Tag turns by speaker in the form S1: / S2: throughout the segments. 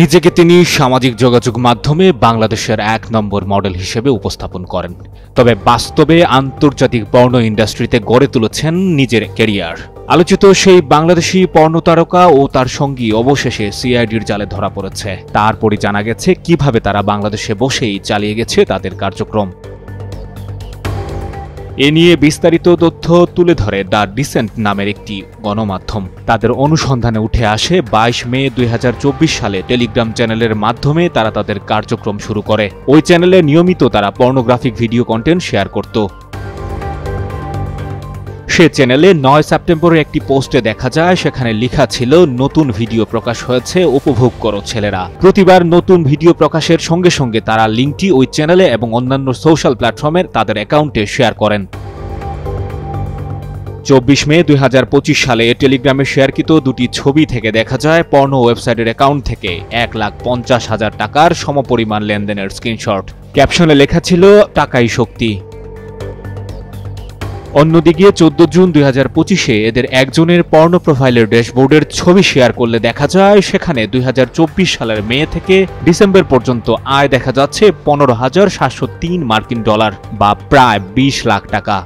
S1: নিজেকে তিনি সামাজিক যোগাযোগ মাধ্যমে বাংলাদেশের এক নম্বর মডেল হিসেবে উপস্থাপন করেন, তবে বাস্তবে আন্তর্জাতিক পর্নো ইন্ডাস্ট্রিতে গড়ে তুলেছেন নিজের ক্যারিয়ার। আলোচিত সেই বাংলাদেশি পর্নো তারকা ও তার সঙ্গী অবশেষে সিআইডির জালে ধরা পড়েছে। তারপরই জানা গেছে কিভাবে তারা বাংলাদেশে বসেই চালিয়ে গেছে তাদের কার্যক্রম। এ নিয়ে বিস্তারিত তথ্য তুলে ধরে দ্য ডিসেন্ট নামের একটি গণমাধ্যম। তাদের অনুসন্ধানে উঠে আসে 22 মে 2024 সালে টেলিগ্রাম চ্যানেলের মাধ্যমে তারা তাদের কার্যক্রম শুরু করে। ওই চ্যানেলে নিয়মিত তারা পর্নোগ্রাফিক ভিডিও কন্টেন্ট শেয়ার করত। সে চ্যানেলে 9 সেপ্টেম্বরের একটি পোস্টে দেখা যায়, সেখানে লেখা ছিল, নতুন ভিডিও প্রকাশ হয়েছে, উপভোগ করো ছেলেরা। প্রতিবার নতুন ভিডিও প্রকাশের সঙ্গে সঙ্গে তারা লিঙ্কটি ওই চ্যানেলে এবং অন্যান্য সোশ্যাল প্ল্যাটফর্মের তাদের অ্যাকাউন্টে শেয়ার করেন। 24 মে 2025 সালে টেলিগ্রামে শেয়ারকৃত দুটি ছবি থেকে দেখা যায় পর্নো ওয়েবসাইটের অ্যাকাউন্ট থেকে 1,50,000 টাকার সমপরিমাণ লেনদেনের স্ক্রিনশট। ক্যাপশনে লেখা ছিল, টাকাই শক্তি। অন্যদিকে 14 জুন 2025-এ এদের একজনের পর্নো প্রোফাইলের ড্যাশবোর্ডের ছবি শেয়ার করলে দেখা যায়, সেখানে 2024 সালের মে থেকে ডিসেম্বর পর্যন্ত আয় দেখা যাচ্ছে $15,703 মার্কিন ডলার বা প্রায় 20 লাখ টাকা।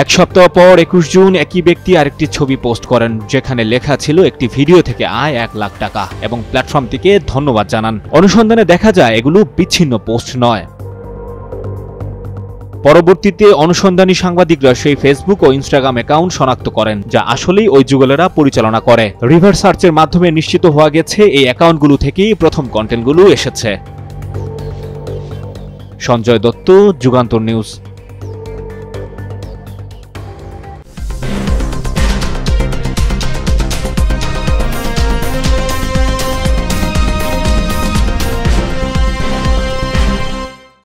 S1: এক সপ্তাহ পর 21 জুন একই ব্যক্তি আরেকটি ছবি পোস্ট করেন, যেখানে লেখা ছিল, একটি ভিডিও থেকে আয় 1 লাখ টাকা, এবং প্ল্যাটফর্মটিকে ধন্যবাদ জানান। অনুসন্ধানে দেখা যায় এগুলো বিচ্ছিন্ন পোস্ট নয়। পরবর্তীতে অনুসন্ধানী সাংবাদিকরা সেই ফেসবুক ও ইনস্টাগ্রাম অ্যাকাউন্ট শনাক্ত করেন, যা আসলেই ওই যুগলেরা পরিচালনা করে। রিভার্স সার্চের মাধ্যমে নিশ্চিত হওয়া গেছে এই অ্যাকাউন্টগুলো থেকেই প্রথম কন্টেন্টগুলো এসেছে। সঞ্জয় দত্ত, যুগান্তর নিউজ।